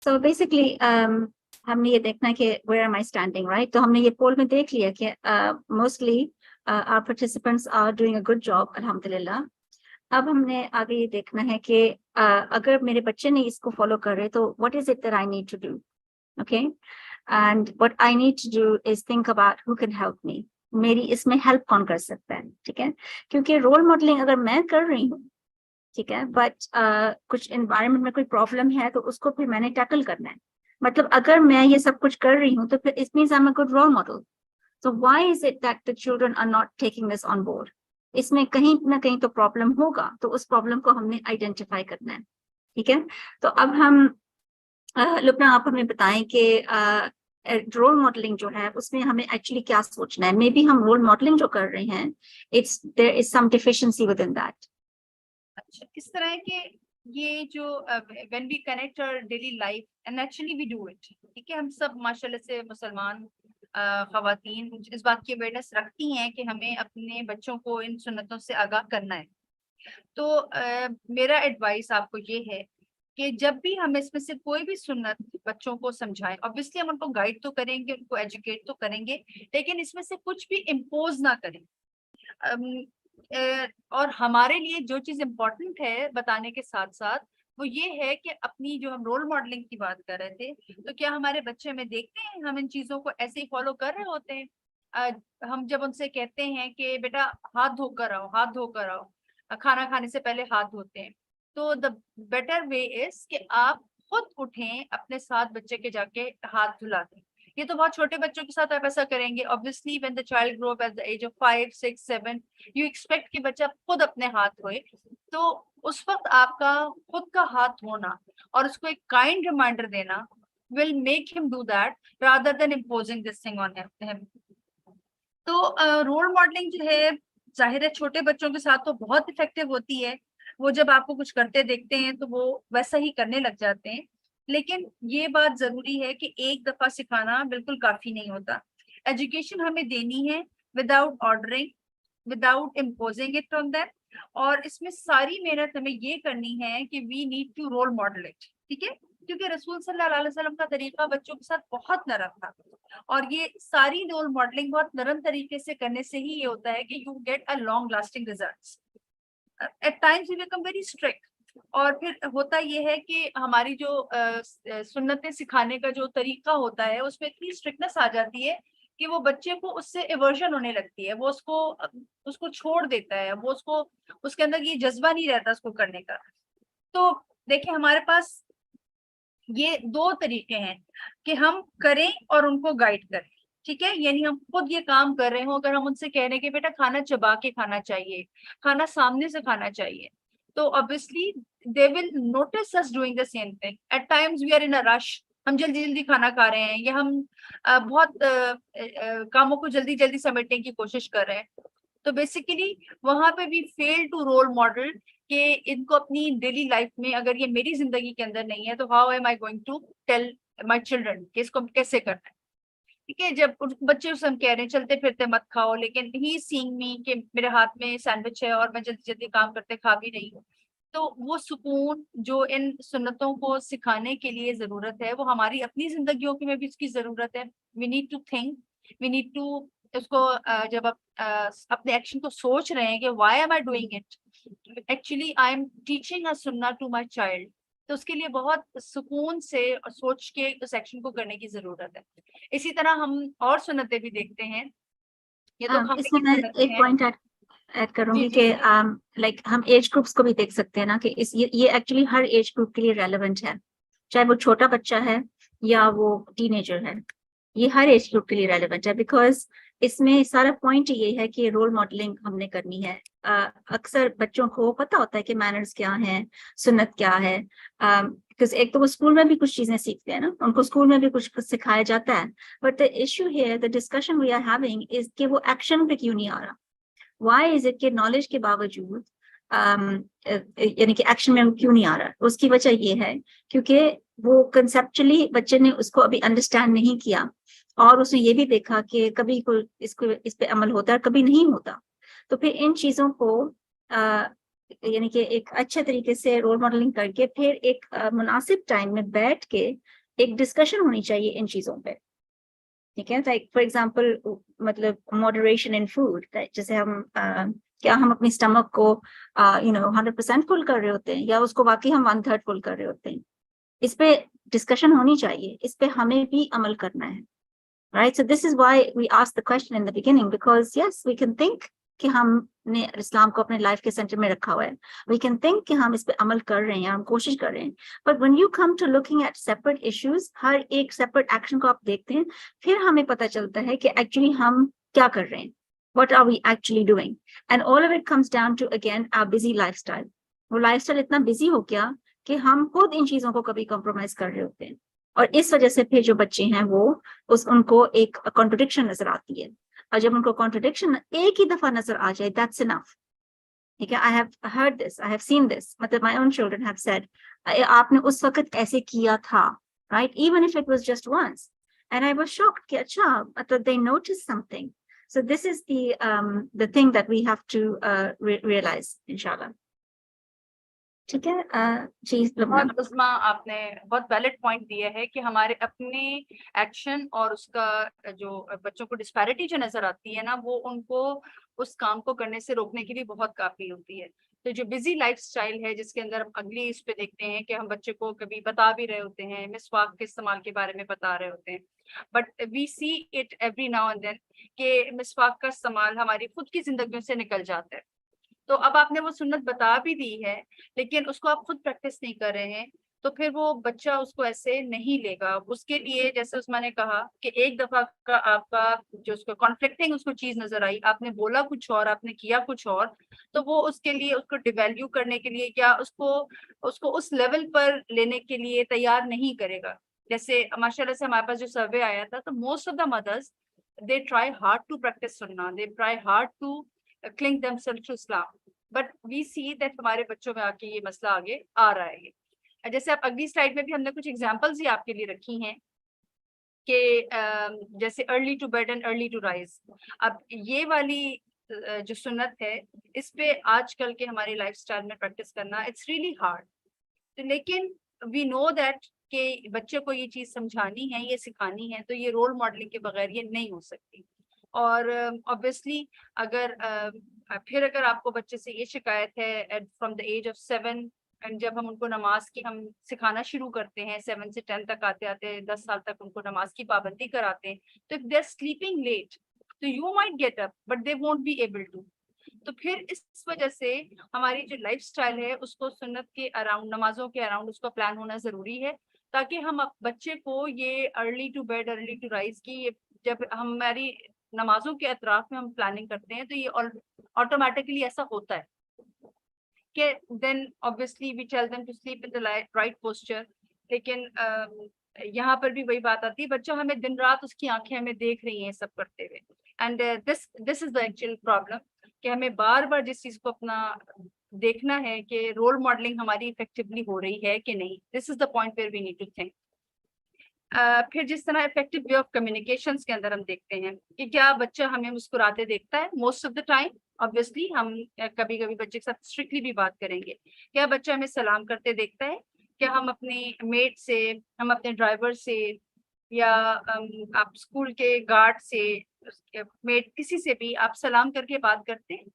So basically हमने ये देखना है कि where am I standing, right? तो हमने ये पोल में देख लिया कि mostly our participants are doing a good job, alhamdulillah. अब हमने आगे ये देखना है कि अगर मेरे बच्चे नहीं इसको फॉलो कर रहे तो what is it that I need to do, okay? And what I need to do is think about who can help me. मेरी इसमें हेल्प कौन कर सकता है, ठीक है? क्योंकि रोल मॉडलिंग अगर मैं कर रही हूँ, ठीक है, बट कुछ एनवायरनमेंट में कोई प्रॉब्लम है तो उसको फिर मैंने टैकल करना है. मतलब अगर मैं ये सब कुछ कर रही हूँ तो फिर it means I am a good role model. So why is it that the children are not taking this on board? इसमें कहीं ना कहीं तो प्रॉब्लम होगा, तो उस प्रॉब्लम को हमने आइडेंटिफाई करना है, ठीक है? तो अब हम लुबना आप हमें बताएं कि रोल मॉडलिंग जो है उसमें हमें एक्चुअली क्या सोचना है. मे बी हम रोल मॉडलिंग जो कर रहे हैं, it's there is some deficiency within that. अच्छा, इस तरह के ये जो when we connect our daily life and naturally we do it, ठीक है, हम सब माशाल्लाह से मुसलमान खवातीन इस बात की अवेयरनेस रखती हैं कि हमें अपने बच्चों को इन सुन्नतों से आगाह करना है. तो मेरा एडवाइस आपको ये है कि जब भी हम इसमें से कोई भी सुन्नत बच्चों को समझाएं, ऑब्वियसली हम उनको गाइड तो करेंगे, उनको एजुकेट तो करेंगे, लेकिन इसमें से कुछ भी इम्पोज ना करें. और हमारे लिए जो चीज इम्पोर्टेंट है बताने के साथ साथ वो ये है कि अपनी जो हम रोल मॉडलिंग की बात कर रहे थे, तो क्या हमारे बच्चे में देखते हैं हम इन चीजों को ऐसे ही फॉलो कर रहे होते हैं. हम जब उनसे कहते हैं कि बेटा हाथ धोकर आओ, हाथ धोकर आओ, खाना खाने से पहले हाथ धोते हैं, तो द बेटर वे इज कि आप खुद उठें, अपने साथ बच्चे के जाके हाथ धुला दें. ये तो बहुत छोटे बच्चों के साथ आप ऐसा करेंगे. Obviously when the child grow up at the age of 5, 6, 7 you expect कि बच्चा खुद अपने हाथ धोए. तो उस वक्त आपका खुद का हाथ धोना और उसको एक काइंड रिमाइंडर देना will make him do that rather than imposing this thing on him. तो रोल मॉडलिंग जो है जाहिर है छोटे बच्चों के साथ तो बहुत इफेक्टिव होती है. वो जब आपको कुछ करते देखते हैं तो वो वैसा ही करने लग जाते हैं. लेकिन ये बात जरूरी है कि एक दफा सिखाना बिल्कुल काफी नहीं होता. एजुकेशन हमें देनी है without ordering, without imposing it on them. और इसमें सारी मेहनत हमें ये करनी है कि we need to role model it, ठीक है, क्योंकि रसूल सल्लल्लाहु अलैहि वसल्लम का तरीका बच्चों के साथ बहुत नरम था. और ये सारी रोल मॉडलिंग बहुत नरम तरीके से करने से ही ये होता है कि you get a long lasting results. At times we become very strict. और फिर होता ये है कि हमारी जो सुन्नतें सिखाने का जो तरीका होता है उसमें इतनी स्ट्रिक्टनेस आ जाती है कि वो बच्चे को उससे एवर्जन होने लगती है. वो उसको छोड़ देता है, वो उसके अंदर ये जज्बा नहीं रहता उसको करने का. तो देखिए हमारे पास ये दो तरीके हैं कि हम करें और उनको गाइड करें, ठीक है. यानी हम खुद ये काम कर रहे हो, अगर हम उनसे कह रहे हैं कि बेटा खाना चबा के खाना चाहिए, खाना सामने से खाना चाहिए, तो obviously they will notice us doing the same thing. At times we are in a rush, हम जल्दी जल्दी खाना खा रहे हैं या हम बहुत कामों को जल्दी जल्दी समेटने की कोशिश कर रहे हैं. तो बेसिकली वहां पे भी फेल टू रोल मॉडल कि इनको अपनी डेली लाइफ में अगर ये मेरी जिंदगी के अंदर नहीं है तो how am I going to tell my children कि इसको कैसे करना है, ठीक है. जब बच्चे उसे हम कह रहे हैं चलते फिरते मत खाओ, लेकिन ही सीइंग मी कि मेरे हाथ में सैंडविच है और मैं जल्दी जल्दी काम करते खा भी रही हूँ. तो वो सुकून जो इन सुन्नतों को सिखाने के लिए जरूरत है वो हमारी अपनी जिंदगियों में भी इसकी जरूरत है. We need to think, we need to उसको जब आप अपने एक्शन को सोच रहे हैं कि why am I doing it, actually I am teaching a सुन्ना टू माय चाइल्ड, तो उसके लिए बहुत सुकून से और सोच के उस एक्शन को करने की जरूरत है. इसी तरह हम और सुन्नतें भी देखते हैं. ये तो खाने इसमें की मैं सुन्नतें एक हैं. पॉइंट ऐड करूंगी जी कि जी लाइक हम एज ग्रुप्स को भी देख सकते हैं ना कि ये एक्चुअली हर एज ग्रुप के लिए रेलेवेंट है, चाहे वो छोटा बच्चा है या वो टीनेजर है. ये हर एज ग्रुप के लिए रेलेवेंट है बिकॉज इसमें सारा पॉइंट ये है कि रोल मॉडलिंग हमने करनी है. अक्सर बच्चों को पता होता है कि मैनर्स क्या हैं, सुन्नत क्या है, बिकॉज एक तो वो स्कूल में भी कुछ चीजें सीखते हैं ना, उनको स्कूल में भी कुछ सिखाया जाता है. But the issue here, the discussion we are having is कि वो एक्शन पे क्यों नहीं आ रहा. वाई इज इट के नॉलेज के बावजूद यानी कि एक्शन में क्यों नहीं आ रहा. उसकी वजह ये है क्योंकि वो कंसेप्चुअली बच्चे ने उसको अभी अंडरस्टैंड नहीं किया और उसने ये भी देखा कि कभी कोई इस पे अमल होता है और कभी नहीं होता. तो फिर इन चीजों को यानी कि एक अच्छे तरीके से रोल मॉडलिंग करके फिर एक मुनासिब टाइम में बैठ के एक डिस्कशन होनी चाहिए इन चीज़ों पे, ठीक है। लाइक फॉर एग्जांपल मतलब मॉडरेशन इन फूड, जैसे हम क्या हम अपनी स्टमक को 100% फुल कर रहे होते हैं या उसको बाकी हम 1/3 फुल कर रहे होते हैं, इस पे डिस्कशन होनी चाहिए, इस पे हमें भी अमल करना है, right? So this is why we asked the question in the beginning, because yes, we can think कि हमने इस्लाम को अपने लाइफ के सेंटर में रखा हुआ है, we can think कि हम इस पे अमल कर रहे हैं, हम कोशिश कर रहे हैं, but when you come to looking at separate issues, हर एक separate action को आप देखते हैं, फिर हमें पता चलता है कि actually हम क्या कर रहे हैं, what are we actually doing, and all of it comes down to again our busy lifestyle. वो lifestyle इतना busy हो गया कि हम खुद इन चीजों को कभी compromise कर रहे होते हैं, और इस वजह से फिर जो बच्चे हैं वो उनको एक कॉन्ट्रडिक्शन नजर आती है, और जब उनको कॉन्ट्रडिक्शन एक ही दफा नजर आ जाए, दैट्स इनफ, ठीक है। I have heard this, I have seen this, मतलब my own children have said आपने उस वक्त ऐसे किया था, right, even if it was just once, and I was shocked कि अच्छा, मतलब they notice something. So this is the thing that we have to realize, इंशाल्लाह. ठीक है जी लुबना. और उस्मा आपने बहुत वैलिड पॉइंट दिया है कि हमारे अपने एक्शन और उसका जो बच्चों को डिस्पैरिटी जो नजर आती है ना, वो उनको उस काम को करने से रोकने के लिए बहुत काफी होती है. तो जो बिजी लाइफस्टाइल है जिसके अंदर हम अगली इस पे देखते हैं कि हम बच्चे को कभी बता भी रहे होते हैं, मिसवाक के इस्तेमाल के बारे में बता रहे होते हैं, but we see it every now and then कि मिसवाक का इस्तेमाल हमारी खुद की जिंदगियों से निकल जाता है. तो अब आपने वो सुन्नत बता भी दी है, लेकिन उसको आप खुद प्रैक्टिस नहीं कर रहे हैं, तो फिर वो बच्चा उसको ऐसे नहीं लेगा. उसके लिए जैसे उस्मान ने कहा कि एक दफा का आपका जो उसको कॉन्फ्लिक्टिंग उसको चीज नजर आई, आपने बोला कुछ और, आपने किया कुछ और, तो वो उसके लिए उसको डिवैल्यू करने के लिए या उसको उस लेवल पर लेने के लिए तैयार नहीं करेगा. जैसे माशाल्लाह से हमारे पास जो सर्वे आया था, तो most of the mothers they try hard to practise सुन्ना, they try hard to cling themselves to Islam, but we see that हमारे बच्चों में आके ये मसला आगे आ रहा है. जैसे आप अगली स्लाइड में भी हमने कुछ एग्जांपल्स ही आपके लिए रखी हैं कि जैसे early to bed and early to rise. अब ये वाली जो सुन्नत है, इस पे आजकल के हमारी लाइफस्टाइल में प्रैक्टिस करना इट्स रियली हार्ड. लेकिन वी नो दैट कि बच्चे को ये चीज समझानी है, ये सिखानी है, तो ये रोल मॉडलिंग के बगैर ये नहीं हो सकती. और ऑब्वियसली अगर फिर अगर आपको बच्चे से ये शिकायत है from the age of 7, and जब हम उनको नमाज की हम सिखाना शुरू करते हैं 7 से 10 तक आते आते 10 साल तक उनको नमाज की पाबंदी कराते हैं, तो if they are sleeping late, तो you might get up but they won't be able to. तो फिर इस वजह से हमारी जो लाइफस्टाइल है उसको सुन्नत के अराउंड, नमाजों के अराउंड उसका प्लान होना जरूरी है, ताकि हम बच्चे को ये early to bed early to rise की, ये जब हमारी नमाजों के अतराफ में हम प्लानिंग करते हैं तो ये ऑटोमेटिकली ऐसा होता है कि then obviously we tell them to sleep in the right posture. लेकिन यहाँ पर भी वही बात आती है, बच्चा हमें दिन रात उसकी आंखें हमें देख रही हैं सब करते हुए, and this is the actual problem कि हमें बार बार जिस चीज को अपना देखना है कि रोल मॉडलिंग हमारी इफेक्टिवली हो रही है कि नहीं. This is the point where we need to think. फिर जिस तरह इफेक्टिव वे ऑफ कम्युनिकेशन के अंदर हम देखते हैं कि क्या बच्चा हमें मुस्कुराते देखता है. Most of the time obviously हम कभी कभी बच्चे के साथ स्ट्रिक्टली भी बात करेंगे. क्या बच्चा हमें सलाम करते देखता है? क्या हम अपने मेट से, हम अपने ड्राइवर से, या आप स्कूल के गार्ड से, मेट किसी से भी आप सलाम करके बात करते हैं?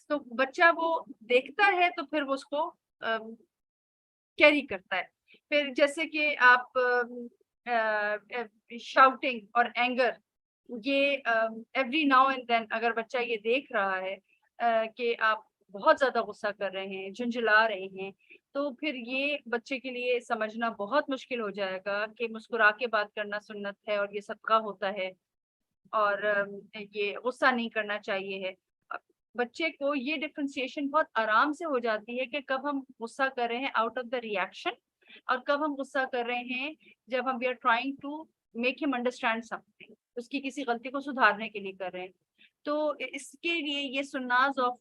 तो बच्चा वो देखता है तो फिर वो उसको कैरी करता है. फिर जैसे कि आप शाउटिंग और एंगर, ये एवरी नाउ एंड देन अगर बच्चा ये देख रहा है कि आप बहुत ज्यादा गुस्सा कर रहे हैं, झुंझला रहे हैं, तो फिर ये बच्चे के लिए समझना बहुत मुश्किल हो जाएगा कि मुस्कुरा के बात करना सुन्नत है और ये सदका होता है, और ये गुस्सा नहीं करना चाहिए है. बच्चे को ये डिफरेंशिएशन बहुत आराम से हो जाती है कि कब हम गुस्सा कर रहे हैं आउट ऑफ द रिएक्शन, और कब हम गुस्सा कर रहे हैं जब हम we are trying to make him understand something, उसकी किसी गलती को सुधारने के लिए कर रहे हैं. तो इसके लिए ये सुन्नाज ऑफ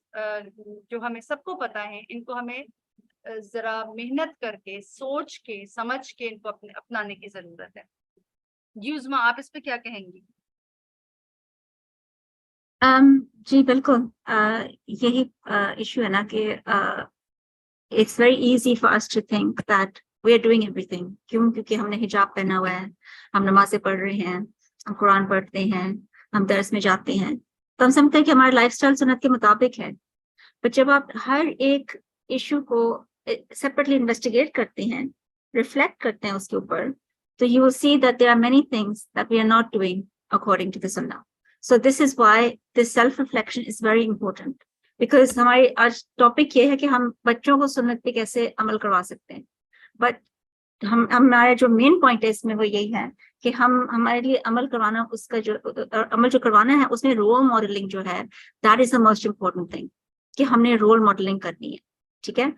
जो हमें सबको पता है, इनको हमें जरा मेहनत करके, सोच के, समझ के इनको अपनाने की जरूरत है. जी उस्मा, आप इस पे क्या कहेंगी? जी बिल्कुल, यही इशू है ना कि it's very easy for us to think that we are doing everything. کیوں؟ کیونکہ ہم نے حجاب پہنا ہوا ہے, ہم نمازیں پڑھ رہے ہیں, ہم قرآن پڑھتے ہیں, ہم درس میں جاتے ہیں, تو ہم سمجھتے ہیں کہ ہمارا لائف اسٹائل سنت کے مطابق ہے. بٹ جب آپ ہر ایک ایشو کو سیپریٹلی انویسٹیگیٹ کرتے ہیں, ریفلیکٹ کرتے ہیں اس کے اوپر, تو you will see that there are many things that we are not doing according to the sunnah. So this is why this self-reflection is very important. Because ہماری آج ٹاپک یہ ہے کہ ہم بچوں کو سنت پہ کیسے عمل کروا سکتے ہیں. بٹ ہمارا جو مین پوائنٹ ہے اس میں وہ یہی ہے کہ ہمارے لیے عمل کروانا, اس کا جو عمل جو کروانا ہے اس میں رول ماڈلنگ جو ہے, that is the most important thing, کہ ہم نے رول ماڈلنگ کرنی ہے. ٹھیک ہے.